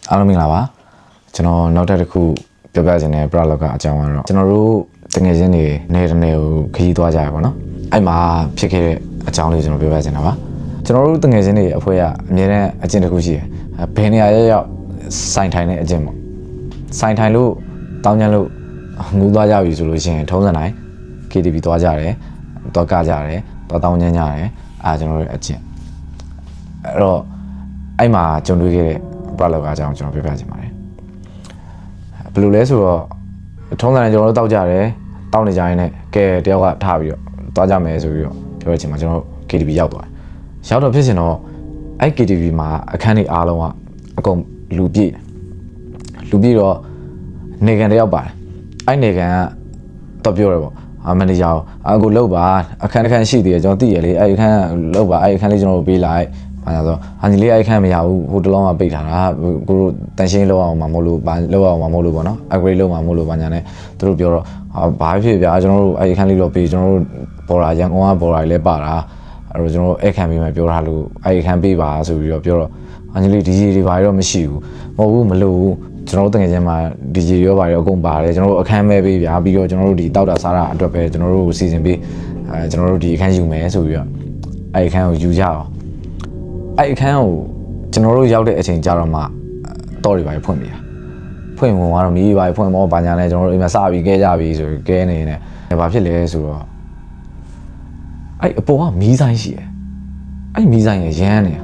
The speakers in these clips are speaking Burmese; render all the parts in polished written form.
အားလုံးမင်္ဂလာပါကျွန်တော်နောက်တစ်ခုပြောပြခြင်းနဲ့ပရလောကအကြောင်းကတော့ကျွန်တော်တို့တကယ်ချင်းနေနေတနေ့ကိုခရီးသွားကြရပါတော့အဲ့မှာဖြစ်ခဲ့တဲ့အကြောင်းလေးကျွန်တော်ပြောပြခြင်းတာပါကျွန်တော်တို့တကယ်ချင်းနေအဖွဲကအမြဲတမ်းအကျင့်တစ်ခုရှိတယ်ဘယ်နေရာရောက်စိုင်ထိုင်တဲ့အကျင့်ပေါ့စိုင်ထိုင်လို့တောင်းကျမ်းလို့ငူးသွားကြပြီဆိုလို့ရှိရင်ထုံးစံတိုင်း KTV သွားကြတယ်သွားကကြတယ်သွားတောင်းကျမ်းကြတယ်အားကျွန်တော်တို့အကျင့်အဲ့တော့အဲ့မှာကျွန်တော်တွေ့ခဲ့တဲ့ပရလောကအကြောင်းကျွန်တော်ပြောပြခြင်းပါတယ်ဘယ်လိုလဲဆိုတော့ထုံးစံတိုင်းကျွန်တော်တို့တောက်ကြတယ်တောက်နေကြရင်လည်းကဲတယောက်ကထားပြီးတော့သွားကြမယ်ဆိုပြီးတော့ပြောရချင်းမှာကျွန်တော် KTV ရောက်သွားတယ်ရောက်တော့ဖြစ်ရှင်တော့အဲ့ KTV မှာအခန်းတွေအားလုံးကအကုန်လူပြည့်တော့နေကန်တယောက်ပါတယ်အဲ့နေကန်ကတော့ပြောရပေါ့မန်နေဂျာကိုလောက်ပါအခန်းတစ်ခန်းရှိသေးတယ်ကျွန်တော်သိရလေအဲ့အခန်းလောက်ပါအဲ့အခန်းလေးကျွန်တော်ပေးလိုက်ဘာသာဆိုဟာညီလေးအဲ့အခန်းမရဘူးဟိုတလုံးကပိတ်ထားတာကိုတို့တန်ရှင်းလောက်အောင်မမို့လို့လောက်အောင်မမို့လို့ပေါ့နော် upgrade လုပ်မှာမို့လို့ဘာညာနဲ့သူတို့ပြောတော့ဘာဖြစ်ဗျာကျွန်တော်တို့အဲ့အခန်းလေးတော့ပေးကျွန်တော်တို့ပေါ်လာရန်ကုန်ကပေါ်လာလည်းပါတာအဲ့တော့ကျွန်တော်တို့အခန်းပေးမယ်ပြောထားလို့အဲ့အခန်းပေးပါဆိုပြီးတော့ပြောတော့ဟာညီလေး DJ တွေဘာတွေတော့မရှိဘူးမဟုတ်ဘူးမလို့ကျွန်တော်တို့တကယ်ချင်းမှာ DJ ရောပါရောအကုန်ပါတယ်ကျွန်တော်တို့အခန်းမဲ့ပေးဗျာပြီးတော့ကျွန်တော်တို့ဒီတောက်တာစားတာအတွက်ပဲကျွန်တော်တို့စီစဉ်ပေးကျွန်တော်တို့ဒီအခန်းယူမယ်ဆိုပြီးတော့အဲ့အခန်းကိုယူကြအောင်အဲ့အခန်းကိုကျွန်တော်တို့ရောက်တဲ့အချိန်ကြာတော့မှတော့တွေပါဖွင့်ပြတာဖွင့်ဝင်သွားတော့မီးပါဖွင့်မောဘာညာလဲကျွန်တော်တို့အိမ်မှာစပြီးကဲကြပြီဆိုပြီးကဲနေနေဘာဖြစ်လဲဆိုတော့အဲ့အပေါ်ကမီးဆိုင်ရှိတယ်အဲ့မီးဆိုင်ရမ်းနေ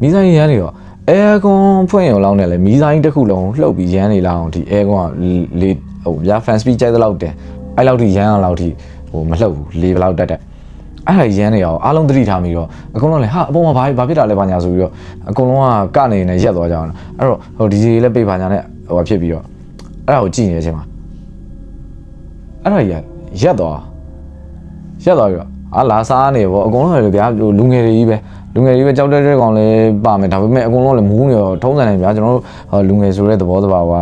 မီးဆိုင်ရမ်းနေတော့အဲကွန်ဖွင့်ရုံလောက်နဲ့လေမီးဆိုင်တစ်ခုလုံးလှုပ်ပြီးရမ်းနေလောက်အောင်ဒီအဲကွန်ကလေဟိုဗျာ fan speed ကြိုက်တဲ့လောက်တယ်အဲ့လောက်ထိရမ်းအောင်လောက်ထိဟိုမလှုပ်ဘူးလေဘလောက်တက်တက်အဲ့ဒါရမ်းနေအောင်အားလုံးသတိထားပြီးတော့အကုန်လုံးလည်းဟာအပေါ်မှာဘာဖြစ်တာလဲဘာညာဆိုပြီးတော့အကုန်လုံးကကနေနေရက်သွားကြအောင်အဲ့တော့ဟိုဒီကြီးလည်းပိတ်ပါညာနဲ့ဟိုဖြစ်ပြီးတော့အဲ့ဒါကိုကြည့်နေတဲ့အချိန်မှာအဲ့ဒါရက်သွားပြီးတော့လာစားနေပေါ့အကုန်လုံးလည်းဗျာလူငယ်တွေကြီးပဲကြောက်တဲ့ကောင်လည်းပါမယ်ဒါပေမဲ့အကုန်လုံးလည်းမူးနေတော့ထုံးစံနေဗျာကျွန်တော်တို့လူငယ်ဆိုတဲ့သဘောတဘာဝ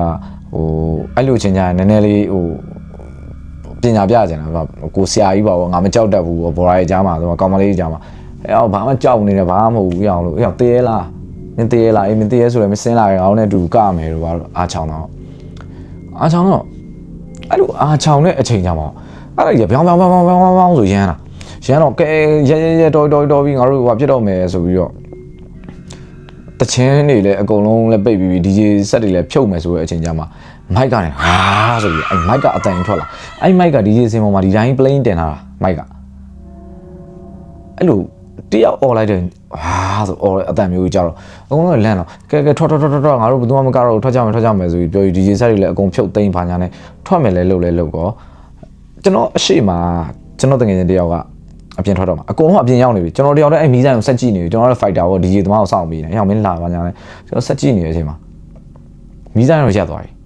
ဟိုအဲ့လိုချင်းကြရင်နည်းနည်းလေးဟိုပညာပြကြတယ်ကိုဆရာကြီးပါဘောငါမကြောက်တတ်ဘူးဘော်ရာရဲ့ကြားမှာဆိုတော့ကောင်မလေးကြီးကြားမှာအဲ့ဘာမှကြောက်နေတယ်ဘာမှမဟုတ်ဘူးရအောင်လို့အဲ့တေးလားမင်းတေးလားအေးမင်းတေးဆိုလည်းမစင်းလာရင်အောင်နဲ့တူကမယ်လို့ဘာလို့အားချောင်းတော့အဲ့လိုအားချောင်းတဲ့အချိန်ကြမှာအဲ့ဒါကြီးပြောင်းဆိုရမ်းလာရမ်းတော့ကဲရဲတော်ပြီးငါတို့ဟိုဖြစ်တော့မယ်ဆိုပြီးတော့တချင်းတွေလည်းအကုန်လုံးလည်းပိတ်ပြီး DJ ဆက်တွေလည်းဖြုတ်မယ်ဆိုတဲ့အချိန်ကြမှာမိုက်ကလည်းဟာဆိုပြီးအဲ့မိုက်ကအတန်ထွက်လာအဲ့မိုက်က DJ စင်ပေါ်မှာဒီတိုင်း plane တင်ထားတာမိုက်ကအဲ့လိုတယောက် អော်လိုက်တယ်ဟာဆိုអော်အတန်မျိုးကြီးကြတော့အကုန်လုံးလန့်တော့ကဲထွက်ငါတို့ဘယ်သူမှမကတော့ထွက်ကြမယ်ဆိုပြီးပြောပြီး DJ ဆက်တွေလည်းအကုန်ဖြုတ်သိမ်းပါညာနဲ့ထွက်မယ်လဲလို့ကောကျွန်တော်အရှိမကျွန်တော်တကယ်ချင်းတယောက်ကအပြင်ထွက်တော့မှာအကုန်လုံးအပြင်ရောက်နေပြီကျွန်တော်တယောက်တည်းအဲ့မီးဆိုင်ကိုဆက်ကြည့်နေပြီကျွန်တော်လည်း fighter ပေါ့ DJ သမားကိုစောင့်ပြီးနေအဲ့အောင်မင်းလာပါညာလဲကျွန်တော်ဆက်ကြည့်နေတဲ့အချိန်မှာမီးဆိုင်တော့ရက်သွားပြီ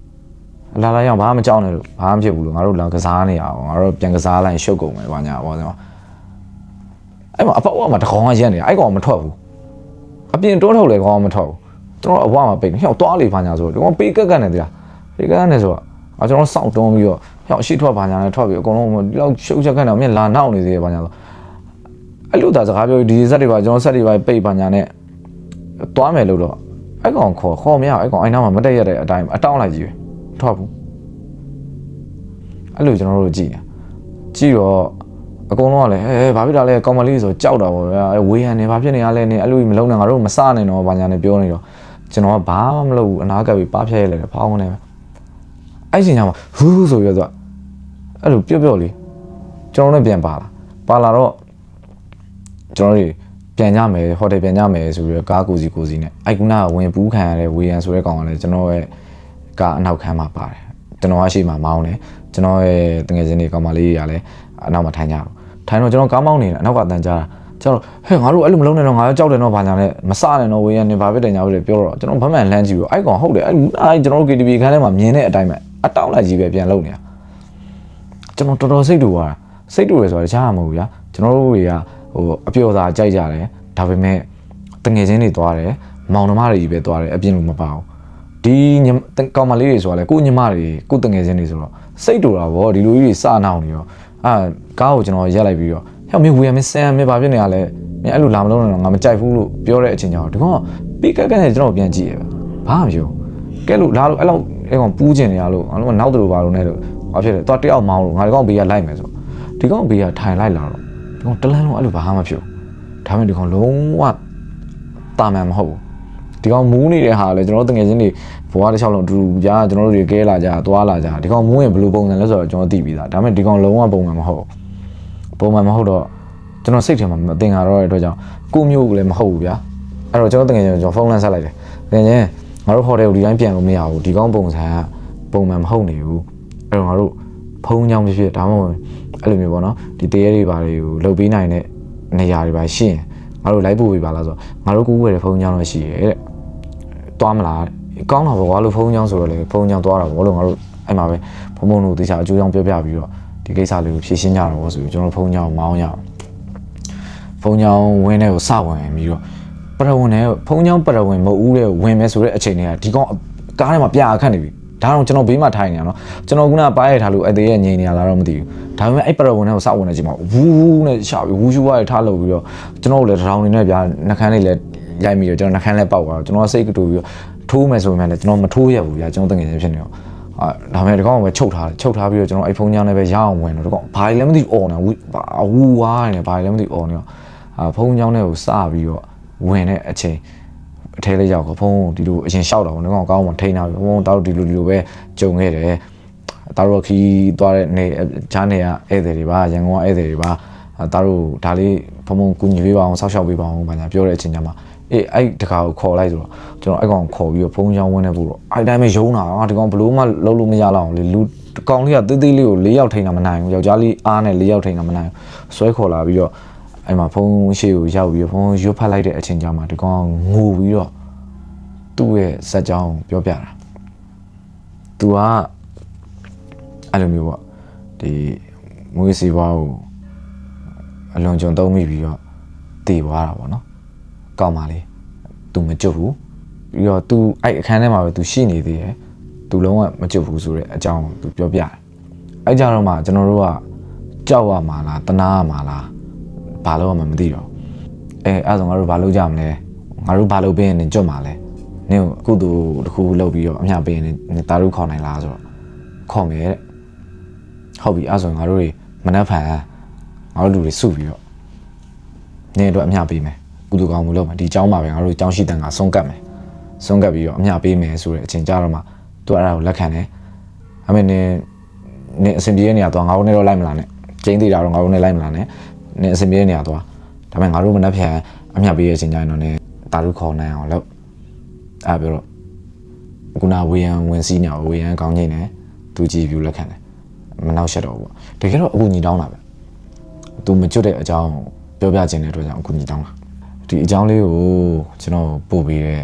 လာရောက်ဘာမှမကြောက်နဲ့လို့ဘာမှဖြစ်ဘူးလို့ငါတို့လာကစားနေရအောင်ငါတို့ပြန်ကစားလိုက်ရှုပ်ကုန်မယ်ဘာညာပေါ့ကျွန်တော်အဲ့မှာအပေါက်မှာတကောင်ကရက်နေတာအဲ့ကောင်မထွက်ဘူးအပြင်တွန်းထုတ်လေကောင်ကမထွက်ဘူးကျွန်တော်အဘွားမှာပိတ်နေဟျောက်သွားလေဘာညာဆိုတော့ဒီကောင်ပေးကက်နေတယ်ပေးကက်နေဆိုတော့ကျွန်တော်စောင့်တွန်းပြီးတော့ဟျောက်ရှိထွက်ဘာညာနဲ့ထွက်ပြီးအကုန်လုံးဒီလောက်ရှုပ်ချက်ခက်နေအောင်မြင်လာနောက်နေသေးတယ်ဘာညာဆိုအဲ့လိုသာစကားပြောဒီဇက်တွေပါကျွန်တော်ဆက်တွေပါပိတ်ပါညာနဲ့သွားမယ်လို့တော့အဲ့ကောင်ခေါ်မရအဲ့ကောင်အိုင်နာမှာမတက်ရတဲ့အတိုင်းအတောင်းလိုက်ကြီးပဲထွက်ဘူးအဲ့လိုကျွန်တော်တို့ကြည့်တော့အကုန်လုံးကလည်းဘာဖြစ်တာလဲကောင်မလေးဆိုကြောက်တာပေါ့ဗျာဝေးဟန်နေဘာဖြစ်နေရလဲနေအဲ့လိုမလုံးနဲ့ငါတို့မစနိုင်တော့ဘာညာနဲ့ပြောနေတော့ကျွန်တော်ကဘာမှမလုပ်ဘူးအနာကပ်ပြီးပါဖျက်ရလဲဖောင်းနေပဲအဲ့ချိန်ကျမှဟူးဆိုပြီးတော့အဲ့လိုပြောလေးကျွန်တော်လည်းပြန်ပါလာတော့ကျွန်တော်တို့ပြန်ကြမယ်ဟိုတယ်ပြန်ကြမယ်ဆိုပြီးတော့ကားကိုစီနဲ့အိုက်ကူနာဝင်ပူးခံရတဲ့ဝေယန်ဆိုတဲ့ကောင်ကလည်းကျွန်တော်ရဲ့ကားအနောက်ခန်းမှာပါတယ်ကျွန်တော်အရှိမမောင်းတယ်ကျွန်တော်ရဲ့တငယ်ချင်းတွေကောင်မလေးတွေကလည်းအနောက်မှာထိုင်တော့ကျွန်တော်ကားမောင်းနေတယ်အနောက်ကတန်ကြားကျွန်တော်ဟဲ့ငါတို့အဲ့လိုမလုံးနဲ့တော့ငါကြောက်တယ်တော့ဘာညာနဲ့မစနဲ့တော့ဝေယန်နေဘာဖြစ်တယ်ညာဖြစ်တယ်ပြောတော့ကျွန်တော်ဗမှန်လှမ်းကြည့်ပြီးအဲ့ကောင်ဟုတ်တယ်အဲ့ကျွန်တော်တို့ KTV ခန်းထဲမှာမြင်တဲ့အတိုင်းပဲအတောင်းလိုက်ကြီးပဲပြန်လုံနေတာကျွန်တော်တော်တော်စိတ်တူရဆိုတာတခြားမဟုတ်ဘူးဗျာကျွန်တော်တို့တွေကဟိုအပျော်စာကြိုက်ကြတယ်ဒါပေမဲ့တငယ်ချင်းတွေသွားတယ်မောင်နှမတွေကြီးပဲသွားတယ်အပြင်လို့မပါဘူးဒီကောင်မလေးတွေဆိုတာလေကိုညီမတွေကိုတငယ်ချင်းတွေဆိုတော့စိတ်တူတာဗောဒီလိုကြီးတွေစနှောင်းနေရောကားကိုကျွန်တော်ရက်လိုက်ပြီးတော့ဟဲ့မင်းဝေးရမင်းဆန်မင်းဘာဖြစ်နေရလဲမင်းအဲ့လိုလာမလို့တော့ငါမကြိုက်ဘူးလို့ပြောတဲ့အချိန်ကျတော့ဒီကောင်ကပြီးကက်နဲ့ကျွန်တော်ပြန်ကြည့်ရပဲ ဘာမှမပြောကဲလို့လာလို့အဲ့လောက်အဲ့ကောင်ပူးကျင်နေရလို့အဲ့လိုနောက်တူပါလို့နဲ့လို့ဘာဖြစ်လဲတော့တယောက်မောင်းလို့ငါဒီကောင်ဘေးကလိုက်မယ်ဆိုဒီကောင်ဘေးကထိုင်လိုက်လာတော့ဒီကောင်တလန်းလုံးအဲ့လိုဘာမှမဖြစ်ဒါပေမဲ့ဒီကောင်လုံးဝတာမန်မဟုတ်ဘူးဒီကောင်မူးနေတဲ့ဟာလေကျွန်တော်တို့တကယ်ချင်းတွေဘွားတစ်ချောင်းလုံးအတူတူကြာကျွန်တော်တို့တွေကဲလာကြသွားလာကြဒီကောင်မူးရင်ဘယ်လိုပုံစံလဲဆိုတော့ကျွန်တော်သိပြီးသားဒါပေမဲ့ဒီကောင်လုံးဝပုံမှန်မဟုတ်တော့ကျွန်တော်စိတ်ထဲမှာမတင်ကြတော့တဲ့အတွက်ကြောင့်ကိုမျိုးလည်းမဟုတ်ဘူးဗျာအဲ့တော့ကျွန်တော်တကယ်ချင်းကျွန်တော်ဖုန်းလမ်းဆက်လိုက်တယ်တကယ်ချင်းငါတို့ဟိုတယ်ကိုဒီတိုင်းပြန်လို့မရဘူးဒီကောင်ပုံစံကပုံမှန်မဟုတ်နေဘူးအဲ့တော့ငါတို့ဖုန်းကြောင်းဖြစ်ဒါမှမဟုတ်အဲ့လိုမျိုးပေါ့နော်ဒီတရေတွေဘာတွေကိုလှုပ်ပေးနိုင်တဲ့နေရာတွေပါရှင်းငါတို့လိုက်ပို့ပေးပါလားဆိုတော့ငါတို့ကူးဝယ်တဲ့ဖုန်းကြောင်းတော့ရှိရဲ့တဲ့သွားမလားကောင်းတာပေါ့ကွာလို့ဖုန်းကြောင်းဆိုတော့လေဖုန်းကြောင်းသွားတာပေါ့လို့ငါတို့အဲ့မှာပဲဖုန်းတို့တခြားအကျိုးကြောင့်ပြောပြပြီးတော့ဒီကိစ္စလေးကိုဖြေရှင်းကြတော့ဆိုပြီးကျွန်တော်ဖုန်းကြောင်းမောင်းရအောင်ဖုန်းကြောင်းဝင်းတဲ့ကိုစဝင်ပြီးတော့ပရဝင်နဲ့ဖုန်းကြောင်းပရဝင်မဟုတ်ဦးတဲ့ဝင်မယ်ဆိုတဲ့အချိန်တွေကဒီကောင်ကားထဲမှာပြအခတ်နေပြီဒါတော့ကျွန်တော်ဘေးမှာထိုင်နေရနော်ကျွန်တော်ကပါးရထားလို့အသေးရဲ့ငြိမ်နေရလားတော့မသိဘူးဒါပေမဲ့အဲ့ပရဝင်နဲ့ကိုစဝင်နေချိန်မှာဝူးနဲ့ရှာပြီးဝူးရှူရထားလို့ပြီးတော့ကျွန်တော်လည်းတထောင်နေနဲ့ဗျာနှခမ်းလေးလည်းရိုက်မိတော့ကျွန်တော်နှခမ်းလည်းပေါက်သွားတော့ကျွန်တော်စိတ်တူပြီးတော့ထိုးမယ်ဆိုရင်လည်းကျွန်တော်မထိုးရဘူးဗျာကျွန်တော်တကယ်ချင်းဖြစ်နေတော့ဒါပေမဲ့ဒီကောင်ကပဲချုပ်ထားပြီးတော့ကျွန်တော်အဲ့ဖုန်းကြောင်းနဲ့ပဲရအောင်ဝင်တော့ဒီကောင်ဘာလည်းမသိအော်နေဝူဝါးနေဘာလည်းမသိအော်နေတော့ဖုန်းကြောင်းနဲ့ကိုစပြီးတော့ဝင်တဲ့အချိန်အထဲလေးရောက်တော့ဖုန်းကိုဒီလိုအရင်ရှောက်တာပေါ့ဒီကောင်ကောင်းမှထိန်းထားပြီးဖုန်းတောက်ဒီလိုပဲကြုံခဲ့တယ်တာတို့ခီးသွားတဲ့နေဂျားနေကဧည့်သည်တွေပါရန်ကုန်ကဧည့်သည်တွေပါတာတို့ဒါလေးဖုန်းကူညီပေးပါအောင်ဆောက်ရှောက်ပေးပါအောင်ဘာညာပြောတဲ့အချိန်ကျမှအေးအဲ့တခါကိုခေါ်လိုက်ဆိုတော့ကျွန်တော်အဲ့ကောင်ခေါ်ပြီးတော့ဖုန်းချောင်းဝင်နေဖို့တော့အဲ့တိုင်းပဲယုံတာဒီကောင်ဘလို့မှလုံးလို့မရလောက်အောင်လေလူကောင်လေးကတေးသေးလေးကို၄ယောက်ထိန်းတာမနိုင်ဘူးယောက်ျားလေးအားနဲ့၄ယောက်ထိန်းတာမနိုင်ဘူးဆွဲခေါ်လာပြီးတော့အဲ့မှာဖုန်းရှေ့ကိုရောက်ပြီးတော့ဖုန်းရွတ်ဖတ်လိုက်တဲ့အချိန်ကျမှဒီကောင်ငိုပြီးတော့သူ့ရဲ့ဇက်ကြောင်းပြောပြတာသူကအဲ့လိုမျိုးပေါ့ဒီမွေးစီပွားကိုအလွန်ကြုံသုံးမိပြီးတော့တည်သွားတာပေါ့နော်ကောင်းပါလေ तू မကြွဘူးပြီးတော့ तू အဲ့အခန်းထဲမှာပဲ तू ရှိနေသေးတယ် तू လုံးဝမကြွဘူးဆိုတဲ့အကြောင်းကို तू ပြောပြတယ်အဲ့ကြတော့မှကျွန်တော်တို့ကကြောက်ရမှာလားတနာရမှာလားဘာလို့မှမသိတော့အဲ့ဆိုငါတို့ဘာလုပ်ကြမလဲငါတို့ဘာလုပ်ပေးရင်ကြွမှာလဲနင်ကုသိုလ်တစ်ခုလုပ်ပြီးတော့အမျှပေးရင်တာရုခေါ်နိုင်လားဆိုတော့ခေါ်မယ်တဲ့ဟုတ်ပြီအဲ့ဆိုငါတို့တွေမနှက်ဖန်ငါတို့လူတွေစုပြီးတော့နင်တို့အမျှပေးမယ်ကုသိုလ်ကောင်းမှုလုပ်မယ်ဒီအကြောင်းမှာပဲငါတို့အကြောင်းရှိတဲ့ငါဆုံးကတ်မယ်ဆုံးကတ်ပြီးတော့အမျှပေးမယ်ဆိုတဲ့အချိန်ကြတော့မှသူအဲ့ဒါကိုလက်ခံတယ်အမေနင်အစင်ပြေးနေရတော့ငါတို့နဲ့တော့လိုက်မလားနဲ့ကျင်းသေးတာတော့ငါတို့နဲ့လိုက်မလားနဲ့နင်အစင်ပြေးနေရတော့ဒါပေမဲ့ငါတို့မနှက်ဖန်အမျှပေးရဲ့အချိန်ကြရင်တော့နင်တာရုခေါ်နိုင်အောင်လုပ်အဲ့ပြောတော့ခုနဝေယံဝင်စီးနေဝေယံကောင်းချင်းနဲ့သူကြည်ပြူလက်ခံတယ်မနောက်ရှက်တော့ဘူးတကယ်တော့အခုညီတောင်းတာပဲသူမကျွတ်တဲ့အကြောင်းပြောပြခြင်းတဲ့အတွက်ကြောင့်အခုညီတောင်းတာဒီအကြောင်းလေးကိုကျွန်တော်ပို့ပေးတဲ့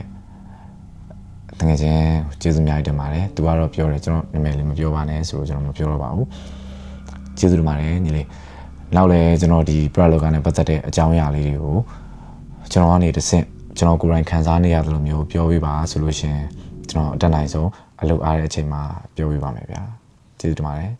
တကယ်ချင်းကျေးဇူးအများကြီးတင်ပါတယ်သူကတော့ပြောတယ်ကျွန်တော်နာမည်လေးမပြောပါနဲ့ဆိုတော့ကျွန်တော်မပြောတော့ပါဘူးကျေးဇူးတင်ပါတယ်ညီလေးနောက်လည်းကျွန်တော်ဒီပရလောကနဲ့ပတ်သက်တဲ့အကြောင်းအရာလေးတွေကိုကျွန်တော်ကနေတစ်ဆင့်ကျွန်တော်ကိုယ်တိုင်ခံစားနေရတယ်လို့မျိုးပြောပြပါဆိုလို့ရှင်ကျွန်တော်အတက်နိုင်ဆုံးအလုပ်အားတဲ့အချိန်မှာပြောပြပါမယ်ဗျာကျေးဇူးတင်ပါတယ်